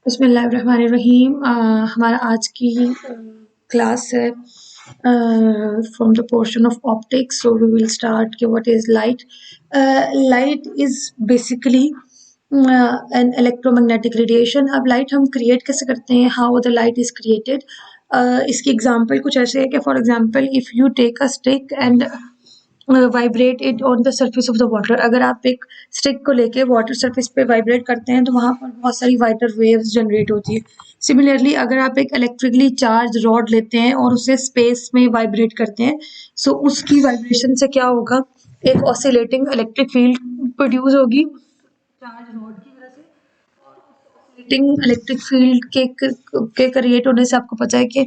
बिस्मिल्लाहिर्रहमानिर्रहीम। हमारा आज की क्लास है from the portion of optics. So we will start कि what is light. Light is basically an electromagnetic radiation. अब लाइट हम क्रिएट कैसे करते हैं, how the light is created. इसकी एग्जांपल कुछ ऐसे है कि for example if you take a stick and vibrate it on the surface of the water. अगर आप एक स्टिक को लेके वाटर सरफेस पे वाइब्रेट करते हैं तो वहां पर बहुत सारी वाइटर वेव्स जनरेट होती है। सिमिलरली अगर आप एक इलेक्ट्रिकली चार्ज रॉड लेते हैं और उसे स्पेस में वाइब्रेट करते हैं, सो उसकी वाइब्रेशन से क्या होगा, एक ऑसिलेटिंग इलेक्ट्रिक फील्ड प्रोड्यूस होगी चार्ज रॉड की वजह से। ऑसिलेटिंग इलेक्ट्रिक फील्ड के क्रिएट होने से आपको पता है कि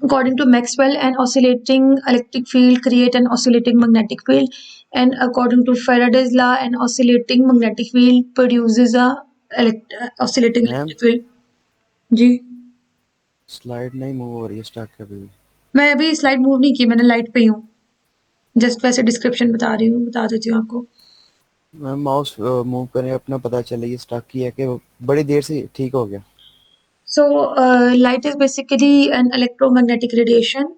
according to Maxwell, an oscillating electric field create an oscillating magnetic field, and according to Faraday's law, an oscillating magnetic field produces a oscillating ma'am electric field. जी, slide नहीं move हो रही है स्टक है अभी। मैं अभी स्लाइड मूव नहीं की, मैंने लाइट पे ही हूँ। जस्ट वैसे डिस्क्रिप्शन बता रही हूँ, बता देती हूँ आपको। मैम माउस मूव करें अपना पता चले ये स्टक ही है कि बड़ी देर से ठीक हो गया। So, light is basically an electromagnetic radiation.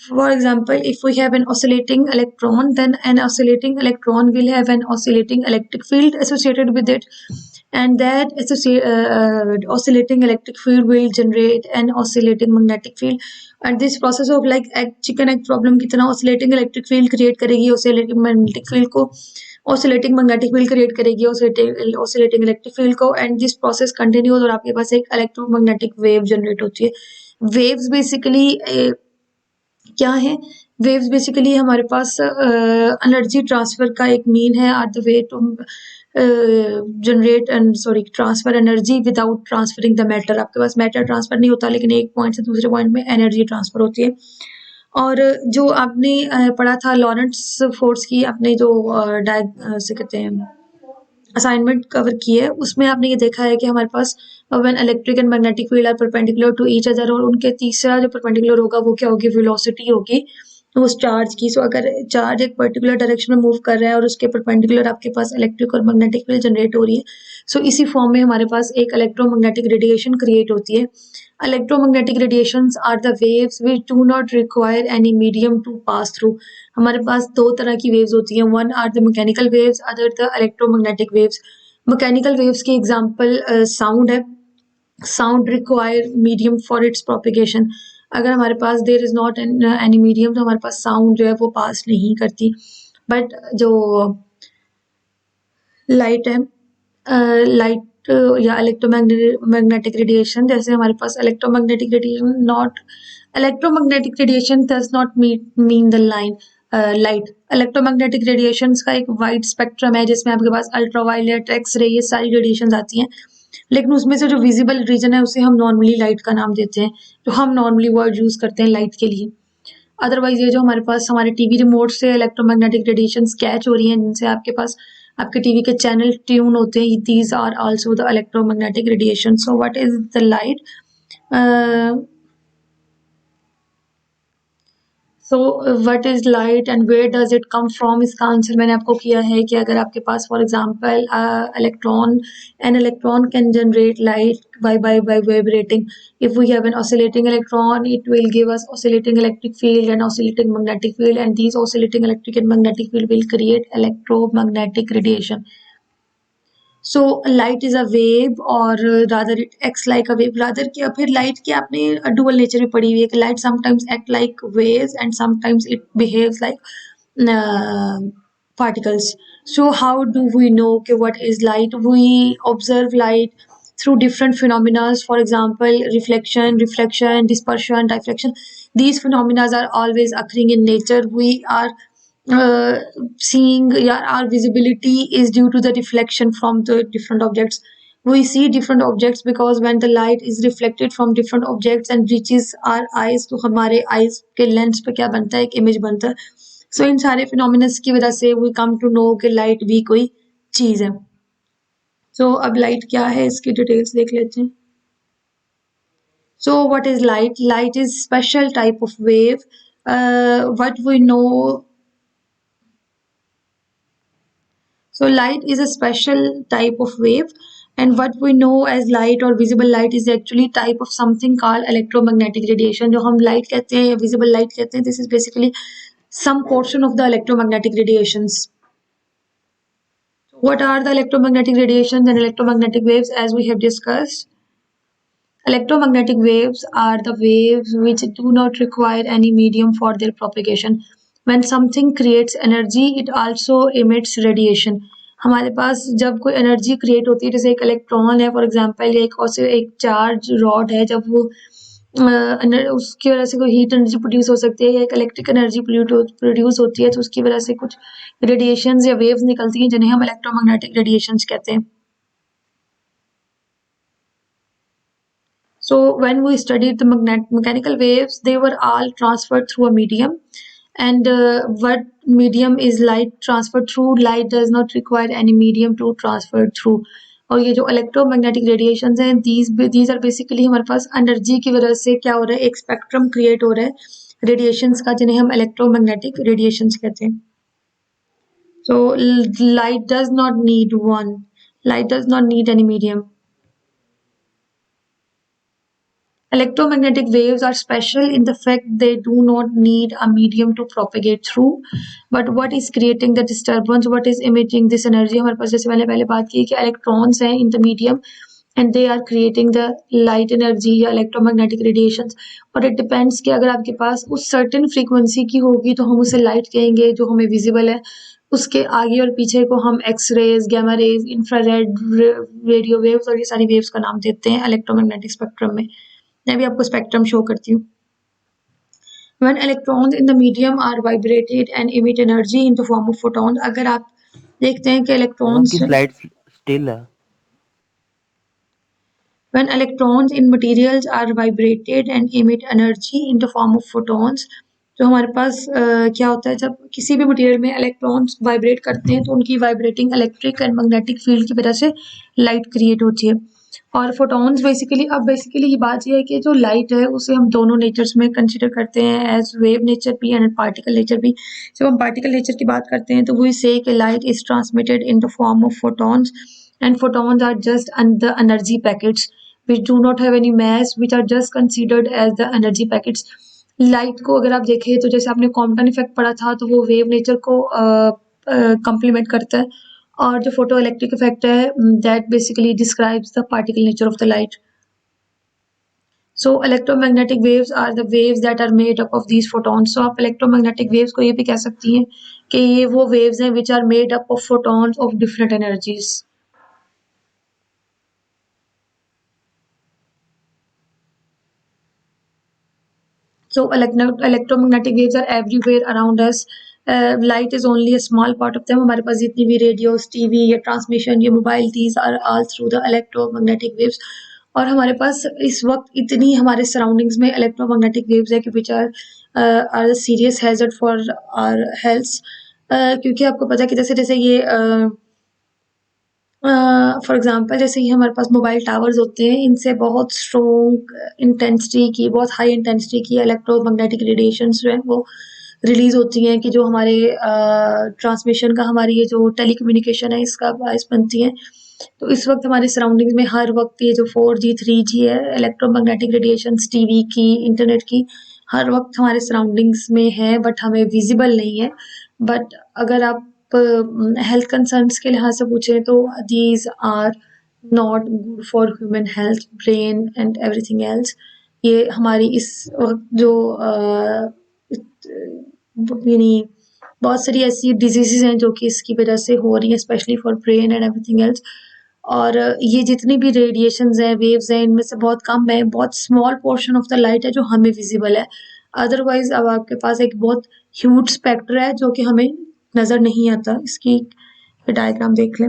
For example, if we have an oscillating electron, then an oscillating electron will have an oscillating electric field associated with it, and that oscillating electric field will generate an oscillating magnetic field. And this process of like chicken egg problem की तरह oscillating electric field create करेगी oscillating magnetic field को, oscillating magnetic field create करेगी oscillating electric field को, and this process continues और आपके पास एक इलेक्ट्रोमैग्नेटिक वेव जनरेट होती है। वेव्स बेसिकली क्या है, वेव्स बेसिकली हमारे पास एनर्जी ट्रांसफर का एक मीन है, are the way to generate and sorry transfer energy without transferring the matter. आपके पास मैटर ट्रांसफर नहीं होता, लेकिन एक पॉइंट से दूसरे पॉइंट में एनर्जी ट्रांसफर होती है। और जो आपने पढ़ा था लॉरेंट्स फोर्स की, आपने जो से कहते हैं असाइनमेंट कवर की है, उसमें आपने ये देखा है कि हमारे पास when electric and magnetic field are perpendicular to each other, और उनके तीसरा जो परपेंडिकुलर होगा वो क्या होगी, वेलोसिटी होगी उस चार्ज की। सो अगर चार्ज एक पर्टिकुलर डायरेक्शन में मूव कर रहा है और उसके परपेंडिकुलर आपके पास इलेक्ट्रिक और मैग्नेटिक फील्ड जनरेट हो रही है, सो इसी फॉर्म में हमारे पास एक इलेक्ट्रोमैग्नेटिक रेडिएशन क्रिएट होती है। Electromagnetic radiations are the waves which do not require any medium to pass through. हमारे पास दो तरह की वेव्स होती हैं, one are the mechanical waves, other the electromagnetic waves. Mechanical waves की एग्जांपल साउंड है। Sound require medium for its propagation. अगर हमारे पास there is not any medium तो हमारे पास साउंड जो है वो पास नहीं करती। बट जो लाइट है, लाइट या इलेक्ट्रोमैग्नेटिक रेडिएशन, जैसे हमारे पास electromagnetic radiation not electromagnetic radiation does not mean the line light. Electromagnetic radiations का एक वाइड स्पेक्ट्रम है जिसमें आपके पास अल्ट्रावायलेट, एक्सरे, ये सारी रेडिएशंस आती हैं, लेकिन उसमें से जो विजिबल रीजन है उसे हम नॉर्मली लाइट का नाम देते हैं, तो हम नॉर्मली वर्ड यूज करते हैं लाइट के लिए। अदरवाइज ये जो हमारे पास हमारे टीवी रिमोट से इलेक्ट्रोमैग्नेटिक रेडिएशंस कैच हो रही हैं, जिनसे आपके पास आपके टीवी के चैनल ट्यून होते हैं, these are also the electromagnetic radiation. So what is the light? So what is light and where does it come from, इसका आंसर मैंने आपको किया है कि अगर आपके पास for example electron, an electron can generate light by vibrating. If we have an oscillating electron, it will give us oscillating electric field and oscillating magnetic field, and these oscillating electric and magnetic field will create electromagnetic radiation. So light is a wave, और rather it acts like a wave. Rather क्या, फिर light की आपने dual nature भी पढ़ी हुई है कि light sometimes act like waves and sometimes it behaves like particles. So how do we know okay, what is light? We observe light through different phenomena. For example, reflection, dispersion, diffraction. These phenomena are always occurring in nature. We are seeing, yeah, our visibility is due to the reflection from the different objects. We see different objects because when the light is reflected from different objects and reaches our eyes, तो हमारे eyes के lens पे क्या बनता है, एक image बनता है। सो इन सारे फिनोमिनस की वजह से वी कम टू नो कि लाइट भी कोई चीज है। सो अब लाइट क्या है इसकी डिटेल्स देख लेते हैं। So what is light? Light is special type of wave. What we know, so light is a special type of wave And what we know as light or visible light is actually type of something called electromagnetic radiation. जो हम light कहते हैं या visible light कहते हैं, this is basically some portion of the electromagnetic radiations. What are the electromagnetic radiations and electromagnetic waves? As we have discussed, electromagnetic waves are the waves which do not require any medium for their propagation. When something creates energy, it also emits radiation. हमारे पास जब कोई energy create होती है, जैसे एक electron है for example, या एक चार्ज रॉड है, जब वो उसकी वजह से कोई हीट एनर्जी प्रोड्यूस हो सकती है या एक इलेक्ट्रिक एनर्जी प्रोड्यूस होती है, तो उसकी वजह से कुछ रेडिएशंस या वेव्स निकलती हैं जिन्हें हम इलेक्ट्रोमैग्नेटिक रेडिएशंस कहते हैं. So when we studied the mechanical waves, they were all transferred through a medium. And what medium is light transferred through? Light does not require any medium to transfer through. और ये जो electromagnetic radiations हैं, these are basically हमारे पास energy की वजह से क्या हो रहा है, एक स्पेक्ट्रम क्रिएट हो रहा है रेडिएशंस का, जिन्हें हम इलेक्ट्रोमैग्नेटिक रेडिएशंस कहते हैं. So light does not need any medium. Electromagnetic waves are special in the fact they do not need a medium to propagate through. But what is creating the disturbance? What is emitting this energy? हमारे पास जैसे मैंने पहले बात की कि electrons हैं in the medium and they are creating the light energy या electromagnetic radiations. और it depends कि अगर आपके पास उस certain frequency की होगी तो हम उसे light कहेंगे जो हमें visible है. उसके आगे और पीछे को हम X-rays, gamma rays, infrared, radio waves और ये सारी waves का नाम देते हैं electromagnetic spectrum में. मैं भी आपको स्पेक्ट्रम शो करती हूँ. When electrons in the medium are vibrated and emit energy in the form of photons, अगर आप देखते हैं कि मैडम की electrons, स्लाइड स्टिल है. when electrons in materials are vibrated and emit energy in the form of photons, तो हमारे पास क्या होता है, जब किसी भी मटेरियल में इलेक्ट्रॉन्स वाइब्रेट करते हैं तो उनकी vibrating electric and magnetic field की वजह से लाइट क्रिएट होती है. और फोटॉन्स बेसिकली ये बात ये है कि जो लाइट है उसे हम दोनों नेचर्स में कंसिडर करते हैं, एज वेव नेचर भी एंड पार्टिकल नेचर भी. जब हम पार्टिकल नेचर की बात करते हैं तो वी से कि light is transmitted in the form of photons and photons are just the energy packets which do not have any mass, which are just considered as the energy packets. Light को अगर आप देखें तो जैसे आपने Compton effect पढ़ा था तो वो वेव नेचर को कम्प्लीमेंट करता है, और जो फोटो इलेक्ट्रिक इफेक्ट है that basically describes the particle nature of the light. So electromagnetic waves are the waves that are made up of these photons. So आप electromagnetic waves को ये भी कह सकती हैं कि ये वो waves हैं which are made up of photons of different energies. So electromagnetic waves are everywhere around us. Light is only a small part of them. हमारे पास जितनी भी रेडियोस, टीवी या ट्रांसमिशन या mobile, these are all through the electromagnetic waves. और हमारे पास इस वक्त इतनी हमारे सराउंडिंग्स में इलेक्ट्रोमैग्नेटिक वेव्स है कि which are serious hazard for our health. क्योंकि आपको पता है कि जैसे जैसे ये फॉर एग्जांपल जैसे ही हमारे पास मोबाइल टावर्स होते हैं, इनसे बहुत स्ट्रॉन्ग इंटेंसिटी की, बहुत हाई इंटेंसिटी की इलेक्ट्रोमैग्नेटिक रेडिएशंस जो है वो रिलीज होती हैं कि जो हमारे ट्रांसमिशन का, हमारी ये जो टेलीकम्युनिकेशन है इसका बायस बनती हैं. तो इस वक्त हमारे सराउंडिंग्स में हर वक्त ये जो 4G 3G है, इलेक्ट्रोमैग्नेटिक रेडिएशंस टीवी की, इंटरनेट की, हर वक्त हमारे सराउंडिंग्स में है बट हमें विजिबल नहीं है. बट अगर आप हेल्थ कंसर्न्स के लिहाज से पूछें तो these are not good for human health, brain and everything else. ये हमारी इस वक्त जो यानी बहुत सारी ऐसी डिजीजेज हैं जो कि इसकी वजह से हो रही हैं, specially for brain and everything else. और ये जितनी भी रेडिएशंस हैं, वेव्स हैं, इनमें से बहुत कम है, बहुत small portion of the light है जो हमें विजिबल है. अदरवाइज अब आपके पास एक बहुत ह्यूज स्पेक्ट्र है जो कि हमें नजर नहीं आता. इसकी डायग्राम देख लें.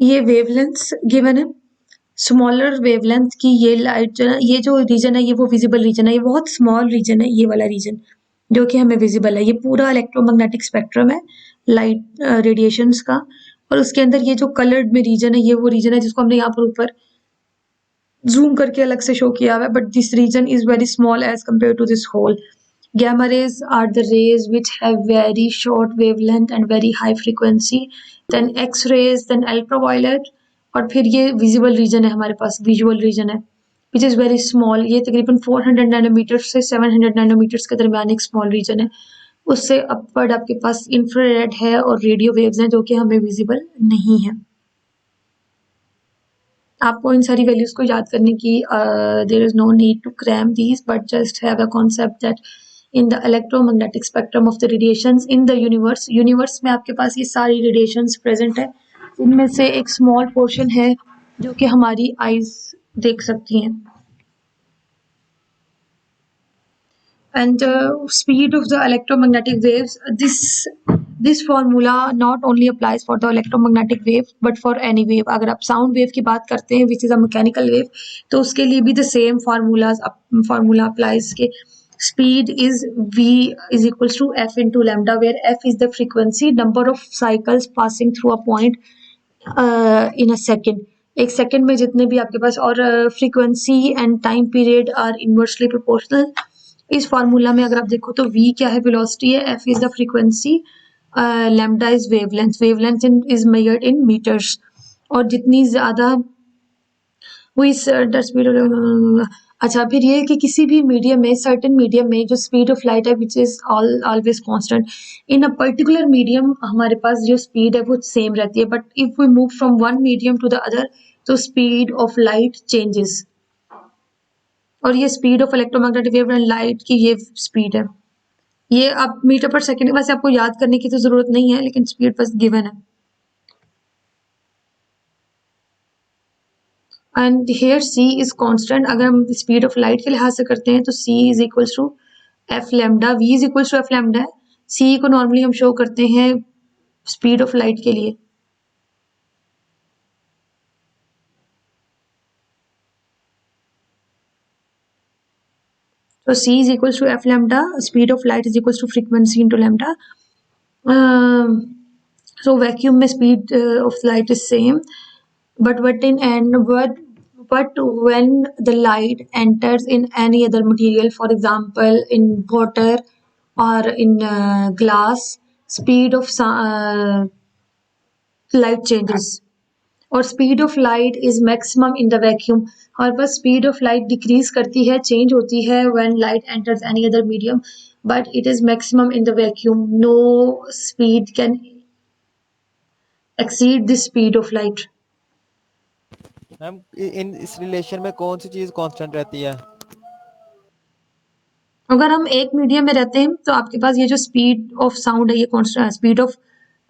ये वेवलेंथ गिवन है. स्मॉलर वेवलेंथ की ये लाइट जो है, ये जो रीजन है ये वो विजिबल रीजन है. ये बहुत स्मॉल रीजन है, ये वाला रीजन जो कि हमें विजिबल है. ये पूरा इलेक्ट्रोमैग्नेटिक स्पेक्ट्रम है लाइट रेडिएशंस का. और उसके अंदर ये जो कलर्ड में रीजन है, ये वो रीजन है जिसको हमने यहाँ पर ऊपर जूम करके अलग से शो किया हुआ है. But this region is very small as compared to this whole. Gamma rays are the rays which have very short wavelength and very high frequency. Then X rays, then ultraviolet, और फिर ये visible region है हमारे पास, visual region है which is very small. ये तकरीबन 400 nanometre से 700 nanometres के दरमियान एक स्मॉल रीजन है. उससे अपवर्ड आपके पास इंफ्रारेड है और रेडियो वेव्स हैं जो कि हमें विजिबल नहीं है. आपको इन सारी वैल्यूज को याद करने की there is no need to cram these, but just have a concept that in the electromagnetic spectrum of the radiations in the universe में आपके पास ये सारी रेडिएशंस प्रेजेंट है. इनमें से एक स्मॉल पोर्शन है जो कि हमारी आईज देख सकती हैं. And speed of the electromagnetic waves, this formula not only applies for the electromagnetic wave but for any wave. अगर आप sound wave की बात करते हैं which is a mechanical wave, तो उसके लिए भी the same formula applies के speed is v is equals to f into lambda, where f is the frequency, number of cycles passing through a point in a second. एक second में जितने भी आपके पास, और frequency and time period are inversely proportional. इस formula में अगर आप देखो तो v क्या है, वेलोसिटी है, f is the frequency, lambda is wavelength, wavelength is measured in metres. और जितनी ज्यादा वो इस स्पीड, अच्छा फिर ये कि किसी भी मीडियम में, सर्टेन मीडियम में जो स्पीड ऑफ लाइट है which is always constant, in a particular medium हमारे पास जो स्पीड है वो सेम रहती है, but if we move from one medium to the other तो स्पीड ऑफ लाइट चेंजेस. और ये speed of electromagnetic wave and light की ये स्पीड है. ये आप मीटर पर सेकेंड वैसे आपको याद करने की तो जरूरत नहीं है, लेकिन स्पीड बस गिवन है. And here c is constant. अगर हम स्पीड ऑफ लाइट के लिहाज से करते हैं तो c is equals to F lambda, v is equals to F lambda है. c को नॉर्मली हम शो करते हैं स्पीड ऑफ लाइट के लिए. तो c is equals to f lambda, speed of light is equals to frequency into lambda. So vacuum में speed of light is same, but when the light enters in any other material, for example in water or in glass, speed of light changes. और speed of light is maximum in the vacuum. हमारे पास speed of light decrease करती है, change होती है when light enters any other medium, but it is maximum in the vacuum. No speed can exceed the speed of light. Ma'am इन इस relation में कौन सी चीज कांस्टेंट रहती है? अगर हम एक मीडियम में रहते हैं तो आपके पास ये जो स्पीड ऑफ साउंड है ये कांस्टेंट, स्पीड ऑफ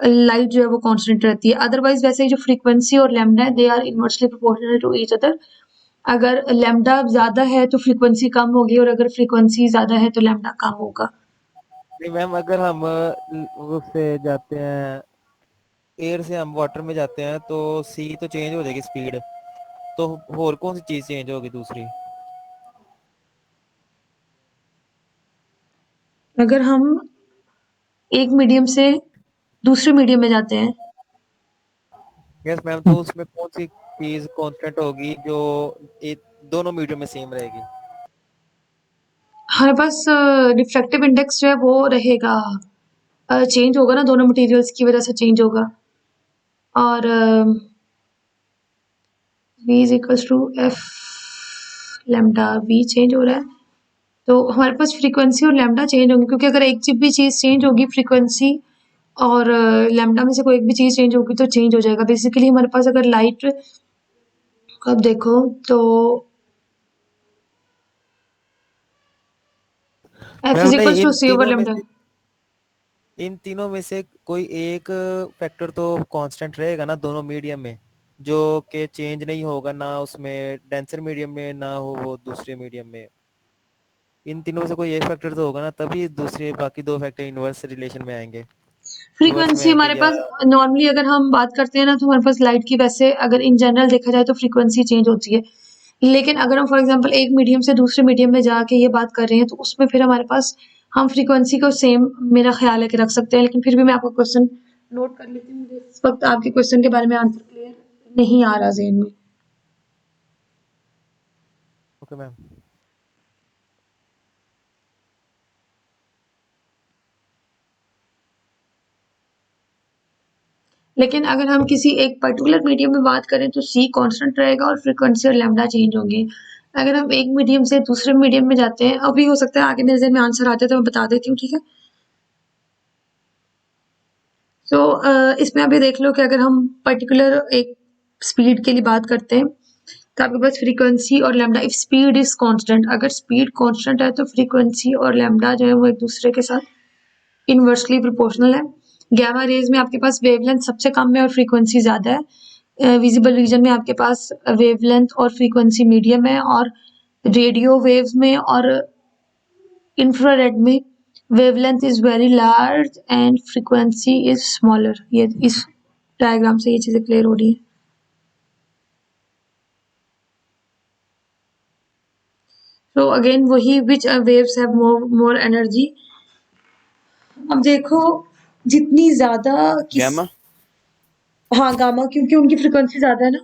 लाइट जो है वो कांस्टेंट रहती है. अदरवाइज वैसे जो फ्रीक्वेंसी और लैम्डा है they are inversely proportional to each other. अगर लैम्डा ज्यादा है तो फ्रीक्वेंसी कम होगी, और अगर फ्रीक्वेंसी ज्यादा है तो लैम्डा कम होगा. नहीं मैम, अगर हम उससे जाते हैं, एयर से हम वाटर में जाते हैं तो सी तो चेंज हो जाएगी स्पीड, तो और कौन सी चीज चेंज होगी दूसरी? अगर हम एक मीडियम से दूसरे मीडियम में जाते हैं, यस मैम, तो उसमें कौन सी चीज कांस्टेंट होगी जो एक दोनों मीडियम में सेम रहेगी? हमारे पास रिफ्रैक्टिव इंडेक्स जो है वो रहेगा, चेंज होगा ना, दोनों मटेरियल्स की वजह से चेंज होगा. और v is equals to F lambda, v change हो रहा है तो हमारे पास फ्रीक्वेंसी और लैम्डा चेंज होंगे, क्योंकि अगर एक भी चीज़ चेंज होगी, फ्रीक्वेंसी और लैम्डा में से कोई एक भी चीज़ चेंज होगी तो चेंज हो जाएगा. बेसिकली हमारे पास अगर लाइट अब देखो तो एफ मैम इज नहीं, equals to C over lambda. इन तीनों में से कोई एक फैक्टर तो कांस्टेंट रहेगा ना दोनों मीडियम में, जो कि चेंज नहीं होगा ना उसमें डेंसर मीडियम में ना हो वो दूसरे मीडियम में. इन तीनों में से कोई एक फैक्टर तो होगा ना, तभी दूसरे बाकी दो फैक्टर इनवर्स रिलेशन में आएंगे, रिवर्स में फ्रीक्वेंसी आएंगे हमारे या? पास नॉर्मली अगर हम बात करते हैं ना तो हमारे पास लाइट की, वैसे अगर इन जनरल देखा जाए तो फ्रीक्वेंसी चेंज होती है. लेकिन अगर हम फॉर एग्जांपल एक मीडियम से दूसरे मीडियम में जाके ये बात कर रहे हैं तो उसमें फिर हमारे पास हम फ्रीक्वेंसी को सेम, मेरा ख्याल है कि रख सकते हैं. लेकिन फिर भी मैं आपका क्वेश्चन नोट कर लेती हूँ, मुझे इस वक्त आपके क्वेश्चन के बारे में आंसर क्लियर नहीं आ रहा ज़हन में. Okay ma'am. लेकिन अगर हम किसी एक पर्टिकुलर मीडियम में बात करें तो सी कांस्टेंट रहेगा और फ्रीक्वेंसी और लैम्डा चेंज होंगे। अगर हम एक मीडियम से दूसरे मीडियम में जाते हैं, अभी हो सकता है आगे मेरे ज़हन में आंसर आ जाए तो मैं बता देती हूँ, ठीक है? सो इसमें अभी देख लो कि अगर हम पर्टिकुलर एक स्पीड के लिए बात करते हैं तो आपके पास फ्रीक्वेंसी और lambda, if speed is constant, अगर स्पीड कांस्टेंट है तो फ्रीक्वेंसी और लैम्डा जो है वो एक दूसरे के साथ इनवर्सली प्रोपोर्शनल है। गैमा रेज में आपके पास वेवलेंथ सबसे कम है और फ्रीक्वेंसी ज़्यादा है। विजिबल रीजन में आपके पास वेवलेंथ और फ्रीक्वेंसी मीडियम है, और रेडियो वेव्स में और इंफ्रारेड में wavelength is very large and frequency is smaller. ये इस डायग्राम से ये चीज़ें क्लियर हो रही है। तो अगेन वही विच वेव्स हैव मोर एनर्जी। अब देखो जितनी ज्यादा किस गैमा। हाँ गामा, क्योंकि उनकी फ्रीक्वेंसी ज्यादा है ना।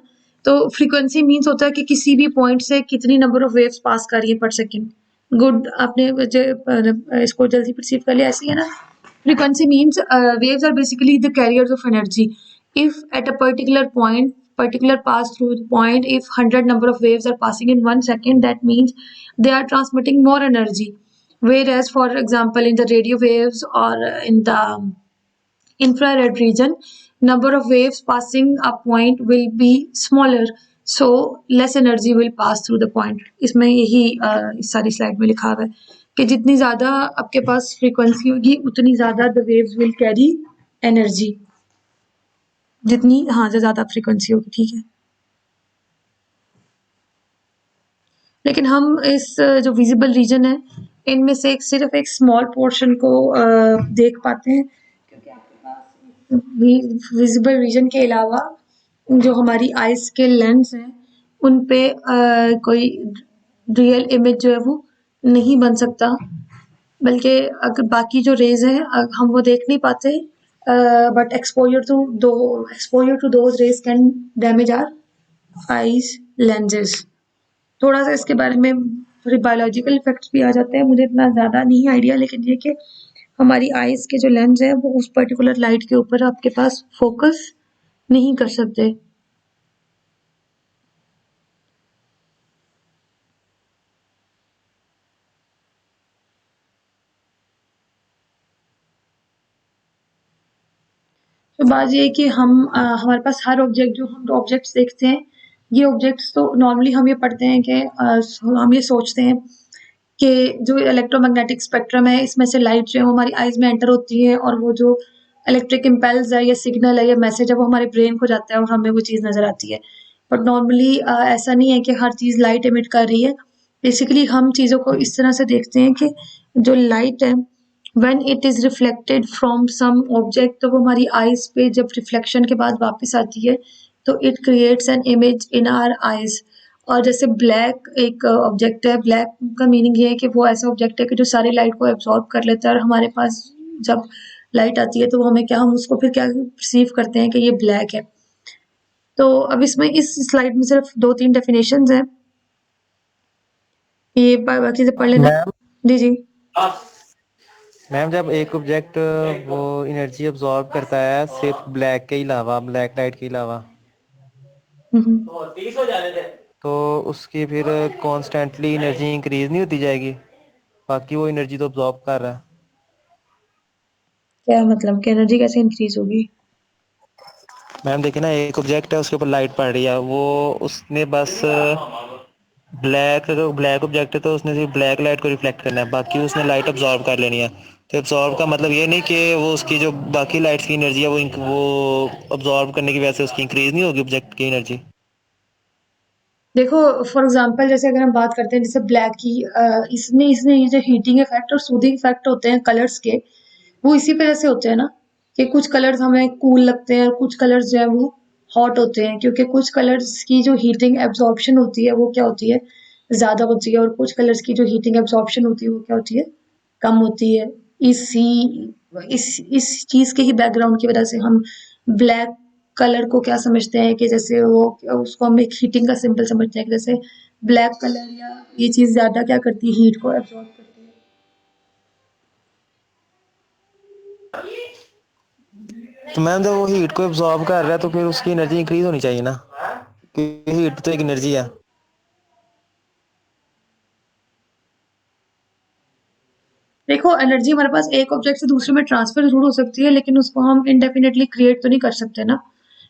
तो फ्रीक्वेंसी मीन्स होता है कि किसी भी पॉइंट से कितनी नंबर ऑफ वेव्स पास कर रही है पर सेकेंड। गुड, आपने इसको जल्दी परसीव कर लिया, ऐसे ही है ना। Frequency means waves are basically the carriers of energy. If at a particular pass through the point, if 100 number of waves are passing in 1 second, that means they are transmitting more energy. Whereas, for example, in the radio waves or in the infrared region, number of waves passing a point will be smaller, so less energy will pass through the point. इसमें यही इस सारी slide में लिखा हुआ है कि जितनी ज़्यादा आपके पास फ्रीक्वेंसी होगी उतनी ज़्यादा the waves will carry energy, जितनी हाँ जो ज़्यादा फ्रीक्वेंसी होगी, ठीक है। लेकिन हम इस जो विजिबल रीजन है इनमें से सिर्फ एक स्मॉल पोर्शन को देख पाते हैं, क्योंकि आपके पास विजिबल रीजन के अलावा जो हमारी आइज के लेंस हैं उन पे कोई रियल इमेज जो है वो नहीं बन सकता, बल्कि अगर बाकी जो रेज हैं हम वो देख नहीं पाते, but exposure to those rays can damage our eyes lenses. थोड़ा सा इसके बारे में थोड़ी बायोलॉजिकल इफेक्ट्स भी आ जाते हैं, मुझे इतना ज़्यादा नहीं आइडिया, लेकिन ये कि हमारी आइज के जो लेंस है वो उस पर्टिकुलर लाइट के ऊपर आपके पास फोकस नहीं कर सकते। तो बात ये है कि हमारे पास हर ऑब्जेक्ट, जो हम ऑब्जेक्ट्स देखते हैं, ये ऑब्जेक्ट्स तो नॉर्मली हम ये पढ़ते हैं कि हम ये सोचते हैं कि जो इलेक्ट्रोमैग्नेटिक स्पेक्ट्रम है इसमें से लाइट जो है वो हमारी आइज में एंटर होती है, और वो जो इलेक्ट्रिक इम्पल्स है या सिग्नल है या मैसेज है वो हमारे ब्रेन को जाता है और हमें वो चीज़ नज़र आती है। बट नॉर्मली ऐसा नहीं है कि हर चीज़ लाइट एमिट कर रही है। बेसिकली हम चीज़ों को इस तरह से देखते हैं कि जो लाइट है when it is reflected from some object, तो वो हमारी आइज पे जब रिफ्लेक्शन के बाद वापस आती है तो it creates an image in our eyes. और जैसे ब्लैक एक ऑब्जेक्ट है, ब्लैक का मीनिंग ये है कि वो ऐसा ऑब्जेक्ट है कि जो सारी लाइट को एब्जॉर्ब कर लेता है, और हमारे पास जब लाइट आती है तो हमें क्या, हम उसको फिर क्या परसीव करते हैं कि ये ब्लैक है। तो अब इसमें इस स्लाइड में सिर्फ 2-3 डेफिनेशंस हैं, ये बाकी से पढ़ लेना। मैम जी जी। मैम जब एक ऑब्जेक्ट वो एनर्जी अब्सॉर्ब करता है सिर्फ ब्लैक के अलावा, ब्लैक लाइट के अलावा, तो उसकी फिर कॉन्स्टेंटली एनर्जी इंक्रीज नहीं होती जाएगी, बाकी वो एनर्जी तो अब्सॉर्ब कर रहा है। क्या मतलब कि एनर्जी कैसे इंक्रीज होगी? मैम देखिए ना, एक ऑब्जेक्ट है उसके ऊपर लाइट पड़ रही है, वो उसने बस ब्लैक ऑब्जेक्ट है तो उसने सिर्फ ब्लैक लाइट को रिफ्लेक्ट करना है, बाकी उसने लाइट अब्सॉर्ब कर लेनी है। तो अब्सॉर्ब का मतलब ये नहीं कि वो उसकी जो बाकी लाइट्स की एनर्जी है वो अब्सॉर्ब करने की वजह से उसकी इंक्रीज नहीं होगी ऑब्जेक्ट की एनर्जी। देखो फॉर एग्जांपल जैसे अगर हम बात करते हैं जैसे ब्लैक की, इसमें इसमें ये जो हीटिंग इफेक्ट और सूदिंग इफेक्ट होते हैं कलर्स के, वो इसी वजह से होते हैं ना, कि कुछ कलर्स हमें कूल लगते हैं और कुछ कलर्स जो है वो हॉट होते हैं, क्योंकि कुछ कलर्स की जो हीटिंग एब्जॉर्प्शन होती है वो क्या होती है, ज्यादा होती है, और कुछ कलर्स की जो हीटिंग एब्जॉर्प्शन होती है वो क्या होती है, कम होती है। इसी इस चीज के ही बैकग्राउंड की वजह से हम ब्लैक कलर को क्या समझते हैं कि जैसे वो, उसको हम एक हीटिंग का सिंबल समझते हैं कि जैसे ब्लैक कलर या ये चीज ज्यादा क्या करती है, हीट को एब्जॉर्ब करती है। तो मैम जब वो हीट को एब्जॉर्ब कर रहा है तो फिर उसकी एनर्जी इंक्रीज होनी चाहिए ना, क्योंकि हीट तो एक एनर्जी है। देखो एनर्जी हमारे पास एक ऑब्जेक्ट से दूसरे में ट्रांसफर जरूर हो सकती है, लेकिन उसको हम इंडेफिनेटली क्रिएट तो नहीं कर सकते ना।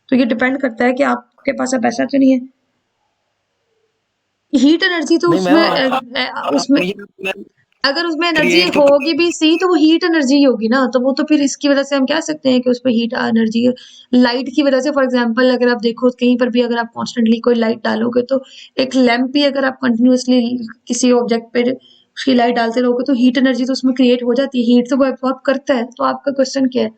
तो ये डिपेंड करता है कि आपके पास अब ऐसा तो नहीं है। हीट एनर्जी तो नहीं मैम, उसमें मैम अगर उसमें एनर्जी क्रिएट तो होगी भी सी तो वो हीट एनर्जी ही होगी ना, तो वो तो फिर इसकी वजह से हम कह सकते हैं कि उसपे हीट एनर्जी है। लाइट की वजह से फॉर एग्जांपल अगर आप देखो कहीं पर भी अगर आप कॉन्स्टेंटली कोई लाइट डालोगे तो एक लैंप भी अगर आप कंटिन्यूअसली किसी ऑब्जेक्ट पे उसकी लाइट डालते रहोगे तो हीट एनर्जी तो उसमें क्रिएट हो जाती है, हीट तो वो एब्सॉर्ब करता है। तो आपका क्वेश्चन क्या है?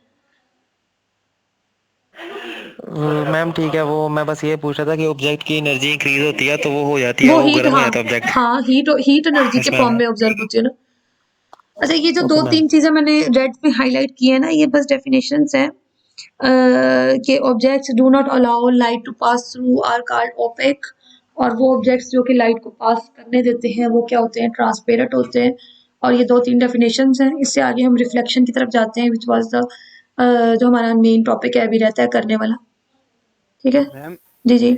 मैम ठीक है, वो मैं बस ये पूछ रहा था कि ऑब्जेक्ट की एनर्जी इंक्रीज होती है तो वो हो जाती है, वो वो हीट, गर्म हो हाँ जाता है ऑब्जेक्ट। हाँ, हीट एनर्जी के यस फॉर्म मैम। में ऑब्जर्व होती है ना। अच्छा, ये जो ओके दो मैम। तीन चीजें मैंने रेड में हाईलाइट की है ना, ये बस डेफिनेशंस हैं कि objects do not allow light to pass through are called opaque. और वो ऑब्जेक्ट्स जो कि लाइट को पास करने देते हैं वो क्या होते हैं? ट्रांसपेरेंट होते हैं। और ये दो तीन डेफिनेशंस हैं। इससे आगे हम रिफ्लेक्शन की तरफ जाते हैं, विच वाज द जो हमारा मेन टॉपिक है अभी रहता है करने वाला। ठीक है। मैम जी जी।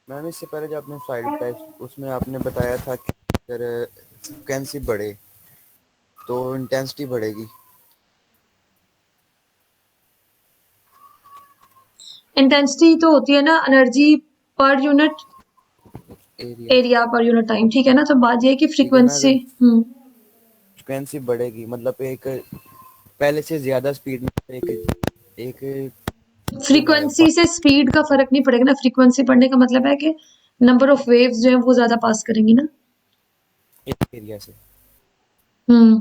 मैम इससे पहले जो आपने स्लाइड पे उसमें आपने बताया था कि अगर फ्रिक्वेंसी बढ़े तो इंटेंसिटी बढ़ेगी। इंटेंसिटी तो होती है ना energy per unit area. Area per unit time, ठीक है ना। तो बात ये है कि ठीक है ना, फ्रीक्वेंसी। अगर फ्रिक्वेंसी बढ़ेगी मतलब एक पहले से ज्यादा स्पीड में एक एक दिन आएगा फ्रीक्वेंसी से स्पीड का फर्क नहीं पड़ेगा ना। फ्रीक्वेंसी बढ़ने का मतलब है कि नंबर ऑफ वेव्स जो है वो ज्यादा पास करेंगी ना। एक एरिया से, हम्म।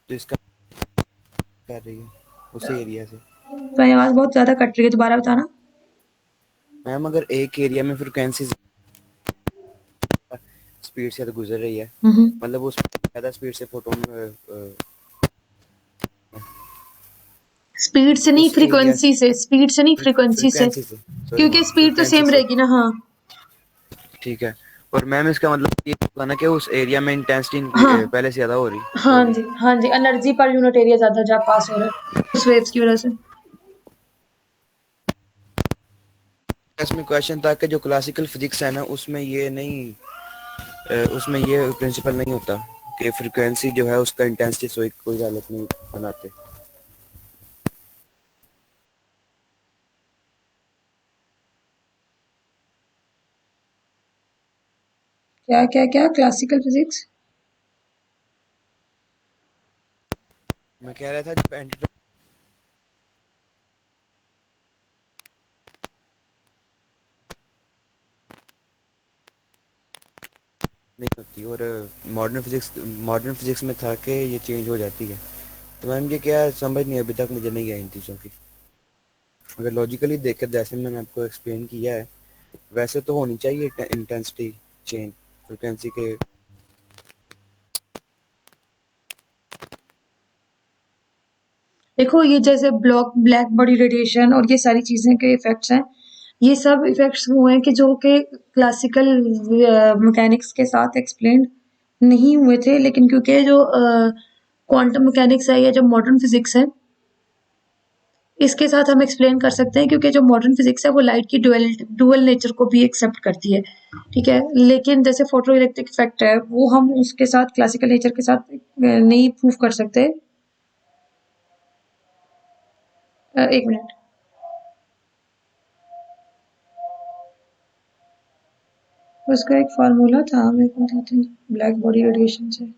तो इसका कर रही है उसी एरिया से। तो ये आवाज बहुत ज्यादा कट रही है, दोबारा बताना। मैम अगर एक एरिया में फ्रिक्वेंसी स्पीड से तो गुजर रही है, हम्म। मतलब उस ज्यादा स्पीड से फोटोन स्पीड से नहीं, उस एरिया फ्रीक्वेंसी से। स्पीड से नहीं, फ्रीक्वेंसी से। फ्रिक्वेंसी से, सॉरी क्योंकि मैम, स्पीड तो फ्रिक्वेंसी सेम से। रहेगी ना। हाँ ठीक है। और मैम इसका मतलब ये होगा ना कि उस एरिया में इंटेंसिटी हाँ पहले से ज्यादा हो रही हाँ होगी। जी, हाँ जी, एनर्जी पर यूनिट एरिया ज्यादा जा पास हो रहा है उस वेव्स की वजह से। इसमें क्वेश्चन था कि जो क्लासिकल फिजिक्स है ना उसमें ये नहीं, उसमें ये प्रिंसिपल नहीं होता कि फ्रिक्वेंसी जो है उसका इंटेंसिटी से कोई हालत नहीं बनाते। क्या क्या क्या क्लासिकल फिजिक्स? मैं कह रहा था जब नहीं होती, और मॉडर्न फिजिक्स में था कि ये चेंज हो जाती है। तो मैम ये क्या समझ नहीं, अभी तक मुझे नहीं आई इन चीज़ों की। अगर लॉजिकली देखे जैसे मैंने आपको एक्सप्लेन किया है वैसे तो होनी चाहिए इंटेंसिटी चेंज फ्रिक्वेंसी के। देखो ये जैसे ब्लैक बॉडी रेडिएशन और ये सारी चीजें के इफेक्ट्स हैं। ये सब इफेक्ट्स वो हैं कि जो कि क्लासिकल मैकेनिक्स के साथ एक्सप्लेन नहीं हुए थे, लेकिन क्योंकि जो क्वांटम मैकेनिक्स है या जो मॉडर्न फिजिक्स है इसके साथ हम एक्सप्लेन कर सकते हैं, क्योंकि जो मॉडर्न फिजिक्स है वो लाइट की डुअल नेचर को भी एक्सेप्ट करती है। ठीक है, लेकिन जैसे फोटो इलेक्ट्रिक इफेक्ट है वो हम उसके साथ क्लासिकल नेचर के साथ नहीं प्रूव कर सकते। एक मिनट। उसका एक फार्मूला था, मेरे को बताते हैं ब्लैक बॉडी रेडिएशन से।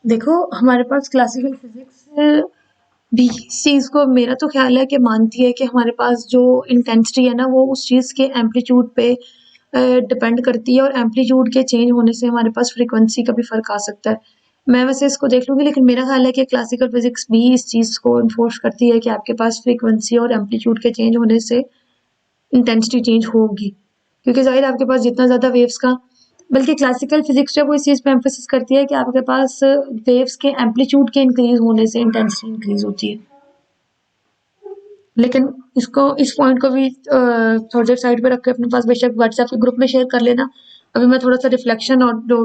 देखो हमारे पास क्लासिकल फिजिक्स भी इस चीज को, मेरा तो ख्याल है कि मानती है कि हमारे पास जो इंटेंसिटी है ना वो उस चीज के एम्पलीट्यूड पे डिपेंड करती है, और एम्पलीट्यूड के चेंज होने से हमारे पास फ्रीक्वेंसी का भी फर्क आ सकता है। मैं वैसे इसको देख लूंगी, लेकिन मेरा ख्याल है कि क्लासिकल फिजिक्स भी इस चीज को इन्फोर्स करती है कि आपके पास फ्रीक्वेंसी और एम्पलीट्यूड के चेंज होने से इंटेंसिटी चेंज होगी। क्योंकि ज़ाहिर है आपके पास जितना ज़्यादा वेव्स का, बल्कि क्लासिकल फिजिक्स जो है वो इस चीज़ पे एम्फेसिस करती है कि आपके पास वेव्स के एम्पलीट्यूड के इंक्रीज होने से इंटेंसिटी इंक्रीज होती है। लेकिन इसको, इस पॉइंट को भी थोड़ी देर साइड पे रख के अपने पास बेशक व्हाट्सएप के ग्रुप में शेयर कर लेना। अभी मैं थोड़ा सा रिफ्लेक्शन और जो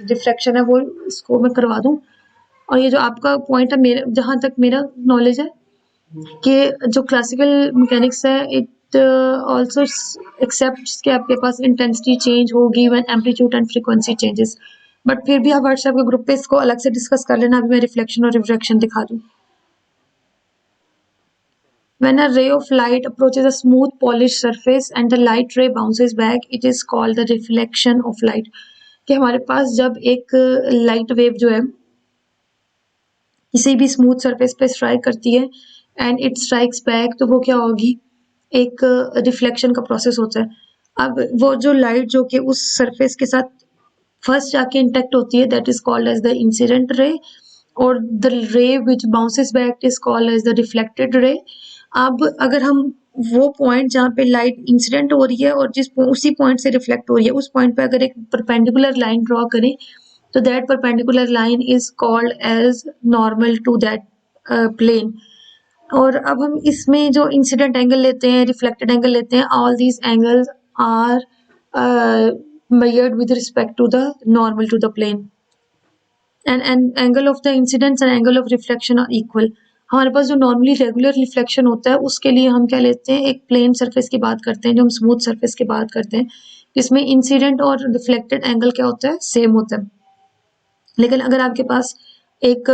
रिफ्रैक्शन है वो इसको मैं करवा दूँ। और ये जो आपका पॉइंट है, मेरे जहाँ तक मेरा नॉलेज है कि जो क्लासिकल मैकेनिक्स है इट आल्सो एक्सेप्ट्स कि आपके पास इंटेंसिटी चेंज होगी when amplitude and frequency changes. But फिर भी आप व्हाट्सएप के ग्रुप पे इसको अलग से डिस्कस कर लेना। अभी मैं रिफ्लेक्शन और रिफ्रैक्शन दिखा दूँ। When a ray of light approaches a smooth polished surface and the light ray bounces back, it is called the reflection of light। कि हमारे पास जब एक लाइट वेव जो है किसी भी स्मूथ सरफेस पे स्ट्राइक करती है एंड इट स्ट्राइक्स बैक, तो वो क्या होगी, एक रिफ्लेक्शन का प्रोसेस होता है। अब वो जो लाइट जो कि उस सरफेस के साथ फर्स्ट जाके इंटैक्ट होती है, that is called as the incident ray, और the ray which bounces back is called as the reflected ray. अब अगर हम वो पॉइंट जहाँ पे लाइट इंसिडेंट हो रही है और उसी पॉइंट से रिफ्लेक्ट हो रही है, उस पॉइंट पे अगर एक परपेंडिकुलर लाइन ड्रॉ करें, तो that perpendicular line is called as normal to that plane. और अब हम इसमें जो इंसिडेंट एंगल लेते हैं, रिफ्लेक्टेड एंगल लेते हैं, all these angles are measured with respect to the normal to the plane, and angle of the incidence and angle of reflection are equal। हमारे पास जो नॉर्मली रेगुलर रिफ्लेक्शन होता है उसके लिए हम क्या लेते हैं, एक प्लेन सरफेस की बात करते हैं, जो हम स्मूथ सरफेस की बात करते हैं, जिसमें इंसिडेंट और रिफ्लेक्टेड एंगल क्या होता है, सेम होता है। लेकिन अगर आपके पास एक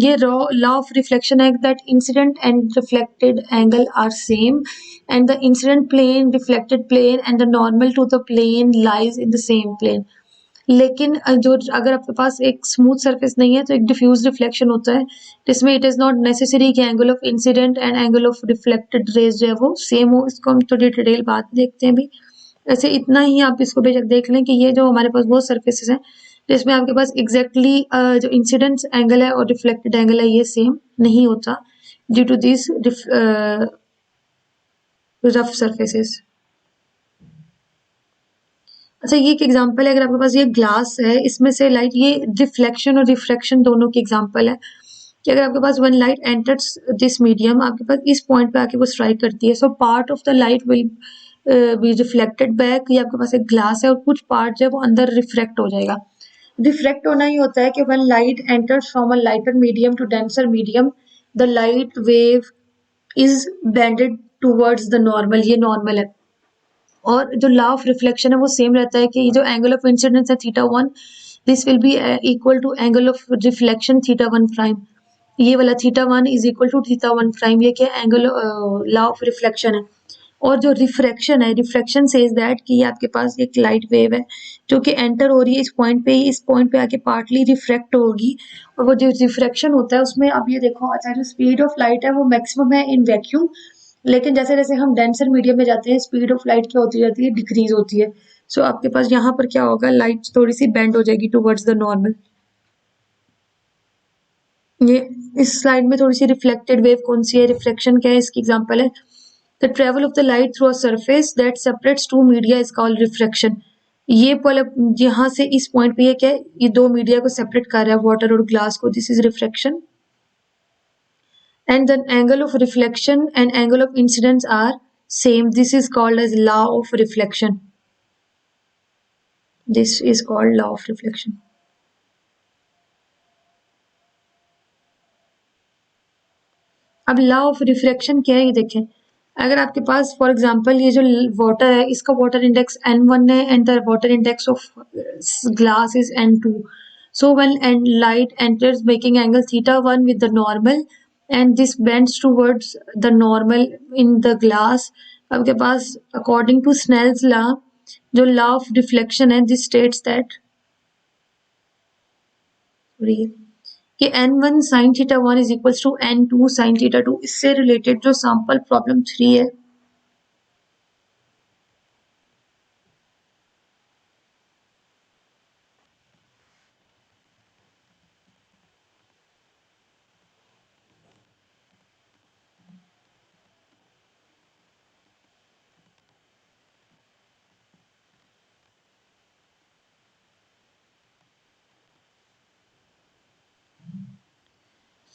ये लॉ ऑफ रिफ्लेक्शन है that incident and reflected angle are same and the incident plane, reflected plane and the normal to the plane lies in the same plane. लेकिन जो अगर आपके पास एक स्मूथ सरफेस नहीं है तो एक डिफ्यूज रिफ्लेक्शन होता है, जिसमें इट इज नॉट नेसेसरी कि angle of incident and angle of reflected raise जो है वो सेम हो। इसको हम थोड़ी डिटेल बात देखते हैं अभी। ऐसे इतना ही आप इसको बेशक देख लें कि ये जो हमारे पास बहुत सरफेसेस हैं जिसमें आपके पास एग्जैक्टली जो इंसिडेंट एंगल है और रिफ्लेक्टेड एंगल है ये सेम नहीं होता due to this rough surfaces. अच्छा, ये एक एग्जांपल है, अगर आपके पास ये ग्लास है, इसमें से लाइट, ये रिफ्लेक्शन और रिफ्रैक्शन दोनों की एग्जांपल है कि अगर आपके पास one light enters this medium, आपके पास इस पॉइंट पे आके वो स्ट्राइक करती है, so part of the light will be reflected back. ये आपके पास एक ग्लास है और कुछ पार्ट जो है वो अंदर रिफ्रैक्ट हो जाएगा। रिफ्रैक्ट होना ही होता है कि when light enters from a lighter medium to denser medium, the light wave is bended towards the normal. ये नॉर्मल है। और जो लॉ ऑफ रिफ्लेक्शन है वो सेम रहता है कि जो एंगल ऑफ इंसिडेंस है theta one, this will be equal to angle of reflection theta one prime. ये वाला theta one is equal to theta one prime, ये क्या एंगल लॉ ऑफ रिफ्लेक्शन है। और जो रिफ्रैक्शन है, रिफ्रैक्शन सेज दैट कि ये आपके पास एक लाइट वेव है जो कि एंटर हो रही है इस पॉइंट पे ही, इस पॉइंट पे आके पार्टली रिफ्रैक्ट होगी। और वो जो रिफ्रैक्शन होता है उसमें अब ये देखो, अच्छा जो स्पीड ऑफ लाइट है वो मैक्सिमम है इन वैक्यूम, लेकिन जैसे जैसे हम डेंसर मीडियम में जाते हैं स्पीड ऑफ लाइट क्या होती जाती है, डिक्रीज होती है। सो आपके पास यहाँ पर क्या होगा, लाइट थोड़ी सी बेंड हो जाएगी टुवर्ड्स द नॉर्मल। ये इस स्लाइड में थोड़ी सी रिफ्लेक्टेड वेव कौन सी है, रिफ्लेक्शन क्या है, इसकी एग्जांपल है the travel of the light through a surface that separates two media is called refraction. ये पहले यहाँ से इस पॉइंट पे ये क्या है, ये दो मीडिया को सेपरेट कर रहा है, वाटर और ग्लास को, this is refraction. And the angle of reflection and angle of incidence are same. This is called as law of reflection. This is called law of reflection. अब law of refraction क्या है ये देखें। अगर आपके पास for example ये जो वाटर है इसका वाटर इंडेक्स n1 है and the water index of glass is n2, so when and light enters making angle theta 1 with the normal and this bends towards the normal in the glass, आपके पास according to Snell's law, जो law of reflection है, this states that कि n1 sin theta 1 is equals to n2 sin theta 2। इससे related जो sample problem 3 है,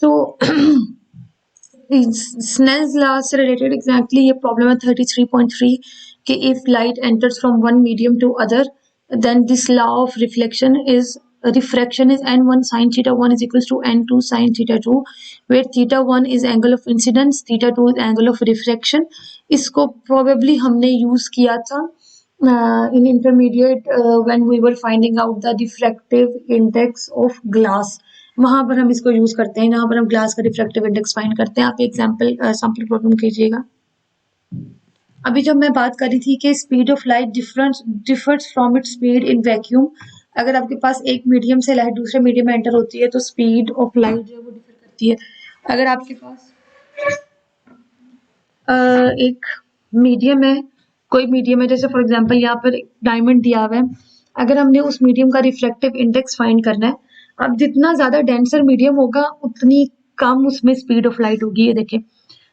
सो Snell's law से related exactly ये problem है 33.3 कि if light enters from one medium to other, then this law of refraction is n1 sin theta 1 is equals to n2 sin theta 2, where theta 1 is angle of incidence, theta 2 is angle of refraction. इसको probably हमने use किया था in intermediate when we were finding out the diffractive index of glass. वहां पर हम इसको use करते हैं, जहां पर हम ग्लास का रिफ्रैक्टिव इंडेक्स फाइंड करते हैं. आप एग्जांपल सैंपल प्रॉब्लम कीजिएगा. अभी जब मैं बात कर रही थी कि speed of light differs from its speed in vacuum, अगर आपके पास एक मीडियम से लाइट दूसरे मीडियम में एंटर होती है तो स्पीड ऑफ लाइट जो है वो डिफर करती है. अगर आपके पास एक मीडियम है, कोई मीडियम है, जैसे फॉर एग्जांपल यहाँ पर डायमंड दिया हुआ है, अगर हमने उस मीडियम का रिफ्लेक्टिव इंडेक्स फाइंड करना है, अब जितना ज्यादा डेंसर मीडियम होगा उतनी कम उसमें स्पीड ऑफ लाइट होगी. ये देखिए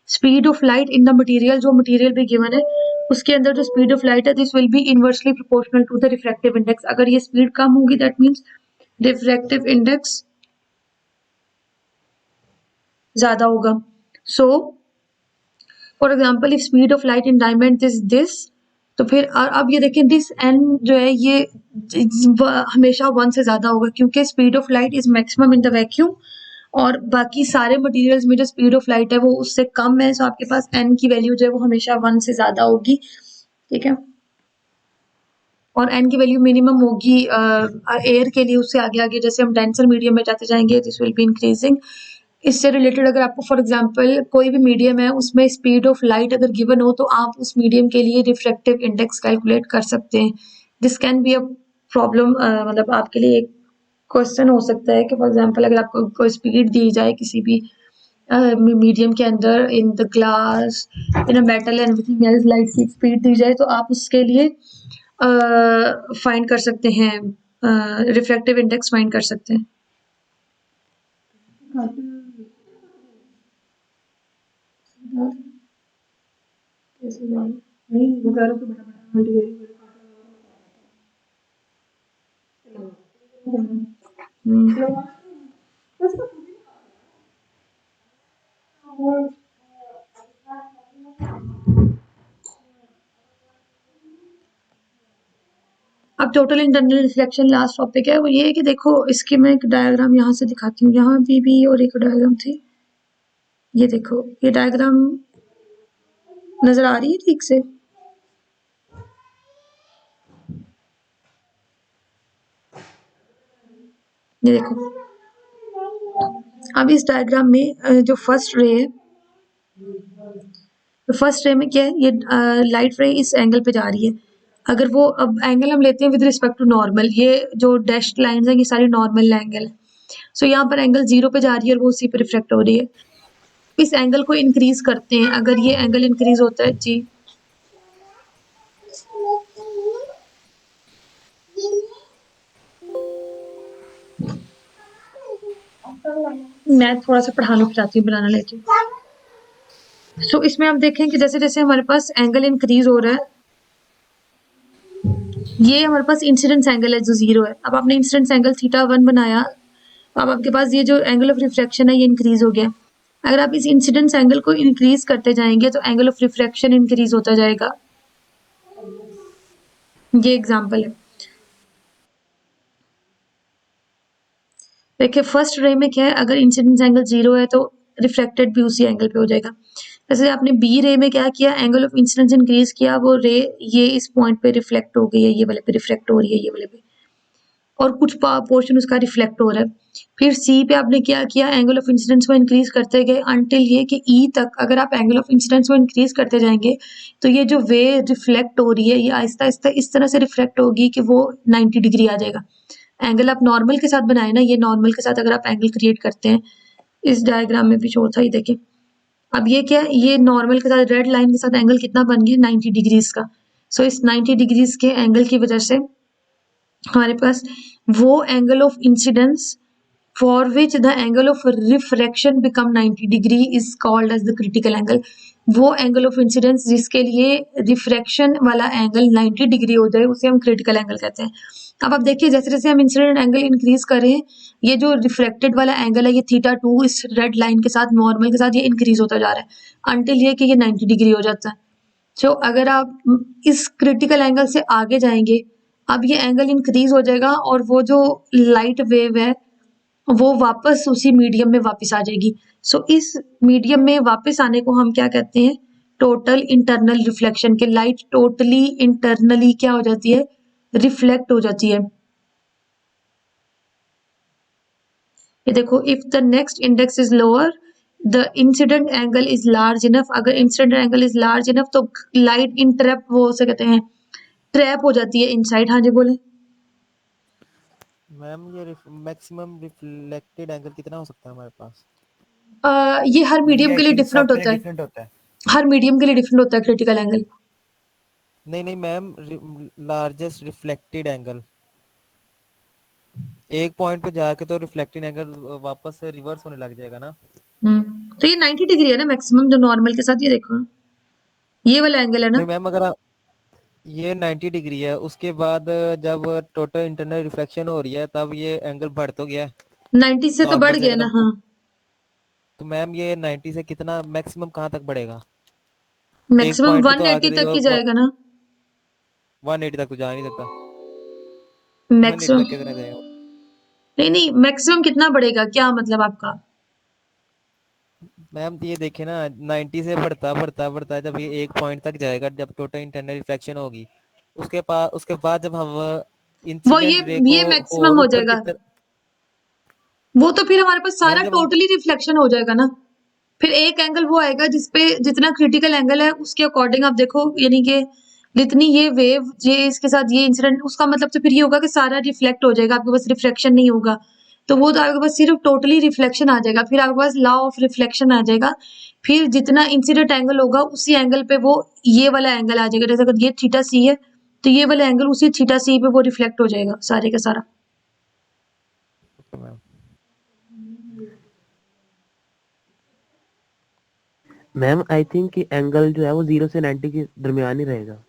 speed of light in the material, जो मटेरियल भी गिवन है उसके अंदर जो स्पीड ऑफ लाइट है this will be inversely proportional to the refractive index. अगर ये स्पीड कम होगी दैट मीन्स रिफ्रैक्टिव इंडेक्स ज्यादा होगा. So for example if speed of light in diamond is this, तो फिर अब ये देखें दिस एन जो है ये हमेशा 1 से ज्यादा होगा क्योंकि speed of light is maximum in the vacuum और बाकी सारे मटेरियल्स में जो स्पीड ऑफ लाइट है वो उससे कम है. सो आपके पास एन की वैल्यू जो है वो हमेशा 1 से ज्यादा होगी. ठीक है, और एन की वैल्यू मिनिमम होगी एयर के लिए. उससे आगे आगे जैसे हम डेंसर मीडियम में जाते जाएंगे दिस विल बी इंक्रीजिंग. इससे रिलेटेड अगर आपको फॉर एग्जांपल कोई भी मीडियम है उसमें स्पीड ऑफ लाइट अगर गिवन हो तो आप उस मीडियम के लिए रिफ्रैक्टिव इंडेक्स कैलकुलेट कर सकते हैं. This can be a problem, मतलब आपके लिए एक क्वेश्चन हो सकता है कि फॉर एग्जांपल अगर आपको कोई स्पीड दी जाए किसी भी मीडियम के अंदर in the glass in a metal and everything else, light की स्पीड दी जाए तो आप उसके लिए फाइंड कर सकते हैं, रिफ्रैक्टिव इंडेक्स फाइंड कर सकते हैं. अब total internal reflection last topic है. वो ये है कि देखो इसकी मैं एक डायग्राम यहाँ से दिखाती हूँ. यहाँ भी और एक डायग्राम थी. ये देखो ये डायग्राम नजर आ रही है ठीक से. ये देखो अब इस डायग्राम में जो फर्स्ट रे है, तो फर्स्ट रे में क्या है, ये लाइट रे इस एंगल पे जा रही है. अगर वो अब एंगल हम लेते हैं विद रिस्पेक्ट टू नॉर्मल, ये जो डैश्ड लाइंस हैं ये सारी नॉर्मल एंगल है. सो यहाँ पर एंगल 0 पे जा रही है और वो उसी पे रिफ्लेक्ट हो रही है. इस एंगल को इंक्रीज करते हैं. अगर ये एंगल इंक्रीज होता है जी, मैं थोड़ा सा पढ़ाना चाहती हूँ, बनाना लेती हूँ. सो इसमें आप देखें कि जैसे जैसे हमारे पास एंगल इंक्रीज हो रहा है, ये हमारे पास इंसिडेंस एंगल है जो 0 है. अब आपने इंसिडेंस एंगल θ1 बनाया, अब आपके पास ये जो एंगल ऑफ रिफ्रैक्शन है ये इंक्रीज हो गया. अगर आप इस इंसिडेंस एंगल को इंक्रीज करते जाएंगे तो एंगल ऑफ रिफ्रैक्शन इंक्रीज होता जाएगा. ये एग्जांपल है. देखिए फर्स्ट रे में क्या है, अगर इंसिडेंस एंगल 0 है तो रिफ्लेक्टेड भी उसी एंगल पे हो जाएगा. जैसे आपने बी रे में क्या किया, एंगल ऑफ इंसिडेंस इंक्रीज किया, वो रे ये इस पॉइंट पे रिफ्लेक्ट हो गई है, ये वाले पे रिफ्लेक्ट हो रही है, ये वाले पे, और कुछ पोर्शन उसका रिफ्लेक्ट हो रहा है. फिर सी पे आपने क्या किया, एंगल ऑफ इंसिडेंस को इंक्रीज करते गए अंटिल ये कि ई तक. अगर आप एंगल ऑफ इंसिडेंस को इंक्रीज करते जाएंगे तो ये जो वे रिफ्लेक्ट हो रही है ये आहिस्ता आहिस्ता इस तरह से रिफ्लेक्ट होगी कि वो 90 डिग्री आ जाएगा. एंगल आप नॉर्मल के साथ बनाए ना, ये नॉर्मल के साथ अगर आप एंगल क्रिएट करते हैं, इस डायग्राम में भी शो था, ये देखिए. अब ये क्या है, ये नॉर्मल के साथ रेड लाइन के साथ एंगल कितना बन गया, 90 डिग्रीज का. सो इस 90 डिग्रीज के एंगल की वजह से हमारे पास वो angle of incidence for which the angle of refraction become 90 degree is called as the critical angle. वो एंगल ऑफ इंसिडेंस जिसके लिए रिफ्रैक्शन वाला एंगल 90 डिग्री हो जाए उसे हम क्रिटिकल एंगल कहते हैं। अब आप देखिए जैसे जैसे हम इंसिडेंट एंगल इंक्रीज कर रहे हैं, ये जो रिफ्लेक्टेड वाला एंगल है ये थीटा 2 इस रेड लाइन के साथ नॉर्मल के साथ ये इंक्रीज होता जा रहा है अंटिल ये कि ये 90 डिग्री हो जाता है। सो अगर आप इस क्रिटिकल एंगल से आगे जाएंगे, अब ये एंगल इंक्रीज हो जाएगा और वो जो लाइट वेव है वो वापस उसी मीडियम में वापस आ जाएगी। सो इस मीडियम में वापस आने को हम क्या कहते हैं? टोटल इंटरनल रिफ्लेक्शन के लाइट टोटली इंटरनली क्या हो जाती है? रिफ्लेक्ट हो जाती है। ये देखो, if the next index is lower the incident angle is large enough. अगर ma'am incident angle is large enough तो लाइट इन ट्रैप वो उसे कहते हैं ट्रैप हो जाती है इनसाइड। हाँ जी बोले। मैम ये मैक्सिमम रिफ्लेक्टेड एंगल कितना हो सकता है हमारे पास? ये हर ये मीडियम के लिए एक्चुअली डिफरेंट सबके लिए होता है। डिफरेंट होता है। हर मीडियम के लिए डिफरेंट होता है क्रिटिकल एंगल। नहीं नहीं मैम, लार्जेस्ट रिफ्लेक्टेड एंगल एक पॉइंट पे जाके तो रिफ्लेक्टिंग एंगल वापस से रिवर्स होने लग जाएगा ना। तो ये 90 डिग्री है ना मैक्सिमम जो नॉर्मल के साथ, ये देखो ये वाला एंगल है ना। नहीं मैम, अगर ये 90 डिग्री है, उसके बाद जब टोटल इंटरनल रिफ्लेक्शन हो रही है तब ये एंगल बढ़ तो गया 90 से तो बढ़ नॉर्मल से गया ना। एकदम हाँ, तो मैम ये 90 से कितना मैक्सिमम कहाँ तक बढ़ेगा? एक मैक्सिमम पॉइंट पे तो आगे 180 तो तक ये ही जाएगा ना। 180 तक तो जा नहीं सकता। 180 मैक्सिमम तक कितना जाएगा? नहीं नहीं, मैक्सिमम कितना बढ़ेगा क्या मतलब आपका? मैम ये देखे ना, 90 से बढ़ता बढ़ता बढ़ता जब ये एक पॉइंट तक जाएगा, जब टोटल इंटरनल रिफ्लेक्शन होगी, उसके बाद जब हम वो इंसिडेंट रे को ये मैक्सिमम और हो ऊपर की जाएगा। तरफ। वो तो फिर हमारे पास सारा मैम जब हम टोटली रिफ्लेक्शन हो जाएगा ना। फिर एक एंगल वो आएगा जिसपे जितना क्रिटिकल एंगल है उसके अकॉर्डिंग आप देखो, यानी कि जितनी ये वेव ये इसके साथ ये इंसिडेंट, उसका मतलब तो फिर ये होगा कि सारा रिफ्लेक्ट हो जाएगा, आपके पास रिफ्लेक्शन नहीं होगा। तो वो तो आपके पास सिर्फ टोटली रिफ्लेक्शन आ जाएगा, फिर आपके पास लॉ ऑफ रिफ्लेक्शन आ जाएगा। फिर जितना इंसिडेंट एंगल होगा उसी एंगल पे वो ये वाला एंगल आ जाएगा। जैसे अगर ये थीटा सी है तो ये वाला एंगल उसी थीटा सी पे वो रिफ्लेक्ट हो जाएगा सारे का सारा। मैम मैम आई थिंक कि एंगल जो है वो 0 से 90 के दरमियान ही रहेगा।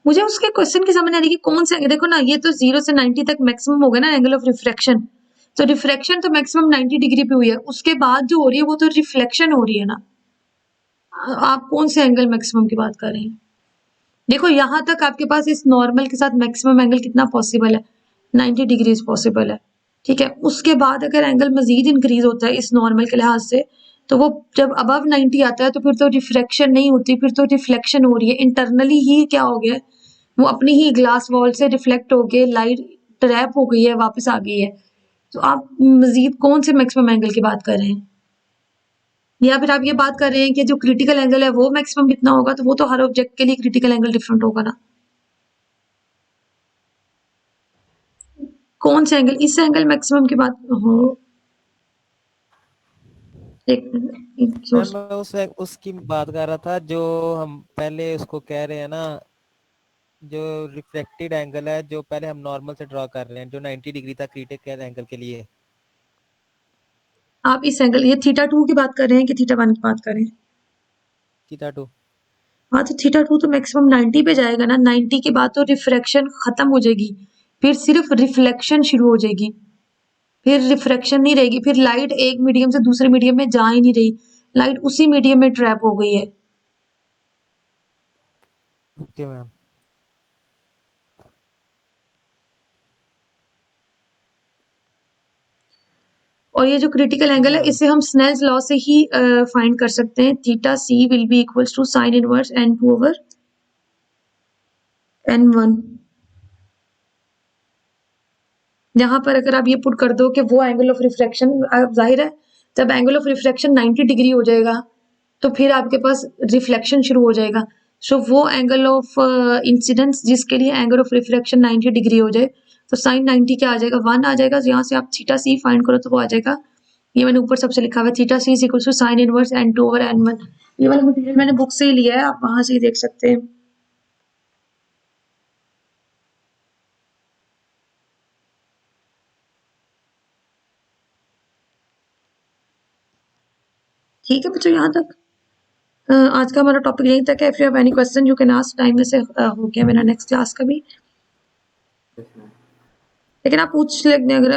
मुझे उसके क्वेश्चन की समझ नहीं आ रही कि कौन से, देखो ना ये तो 0 से 90 तक मैक्सिमम हो गया ना एंगल ऑफ रिफ्रैक्शन। तो रिफ्रैक्शन तो मैक्सिमम 90 डिग्री पे हुई है, उसके बाद जो हो रही है वो तो रिफ्लेक्शन हो रही है ना। आप कौन से एंगल मैक्सिमम की बात कर रहे हैं? देखो यहाँ तक आपके पास इस नॉर्मल के साथ मैक्सिमम एंगल कितना पॉसिबल है? 90 डिग्रीज पॉसिबल है। ठीक है, उसके बाद अगर एंगल मजीद इंक्रीज होता है इस नॉर्मल के लिहाज से, तो वो जब अबव 90 आता है तो फिर तो रिफ्रैक्शन नहीं होती, फिर तो रिफ्लेक्शन हो रही है इंटरनली ही। क्या हो गया है? वो अपनी ही ग्लास वॉल से रिफ्लेक्ट होके लाइट ट्रैप हो गई है, वापस आ गई है। तो आप मजीद कौन से मैक्सिमम एंगल की बात कर रहे हैं? या फिर आप ये बात कर रहे हैं कि जो क्रिटिकल एंगल है वो मैक्सिमम कितना होगा? तो वो तो हर ऑब्जेक्ट के लिए क्रिटिकल एंगल डिफरेंट होगा ना। कौन से एंगल, इस एंगल मैक्सिमम की बात हो? एक मिनट मैम सोच। मैं उसकी बात कर रहा था जो हम पहले उसको कह रहे हैं ना, जो रिफ्लेक्टेड एंगल है जो पहले हम नॉर्मल से ड्रॉ कर रहे हैं, जो 90 डिग्री था क्रिटिकल एंगल के लिए। आप इस एंगल ये थीटा 2 की बात कर रहे हैं कि थीटा 1 की बात कर रहे हैं? थीटा 2। हाँ, तो थीटा 2 तो मैक्सिमम 90 पे जाएगा ना। 90 के बाद तो रिफ्रैक्शन खत्म हो जाएगी, फिर सिर्फ रिफ्लेक्शन शुरू हो जाएगी, फिर रिफ्रैक्शन नहीं रहेगी। फिर लाइट एक मीडियम से दूसरे मीडियम में जा ही नहीं रही, लाइट उसी मीडियम में ट्रैप हो गई है। Okay ma'am. और ये जो क्रिटिकल ठीक एंगल है है मैम। इसे हम स्नेल्स लॉ से ही फाइंड कर सकते हैं। Theta C will be equals to sine inverse n2 over n1। यहाँ पर अगर आप ये पुट कर दो कि वो एंगल ऑफ रिफ्रैक्शन, जाहिर है जब एंगल ऑफ रिफ्रैक्शन 90 डिग्री हो जाएगा तो फिर आपके पास रिफ्लेक्शन शुरू हो जाएगा। सो वो एंगल ऑफ इंसिडेंस जिसके लिए एंगल ऑफ रिफ्रैक्शन 90 डिग्री हो जाए, तो साइन 90 क्या आ जाएगा? 1 आ जाएगा। यहाँ से आप थीटा सी फाइंड करो तो वो आ जाएगा, ये मैंने ऊपर सबसे लिखा हुआ है, theta C is equal to sine inverse n2 over n1। ये वाला मटेरियल मैंने बुक से ही लिया है, आप वहां से ही देख सकते हैं। ठीक है बच्चों, यहाँ तक आज का हमारा टॉपिक यहीं तक है। If you have any question you can ask. Time वैसे हो गया मेरा नेक्स्ट क्लास का भी, लेकिन आप पूछ लेते अगर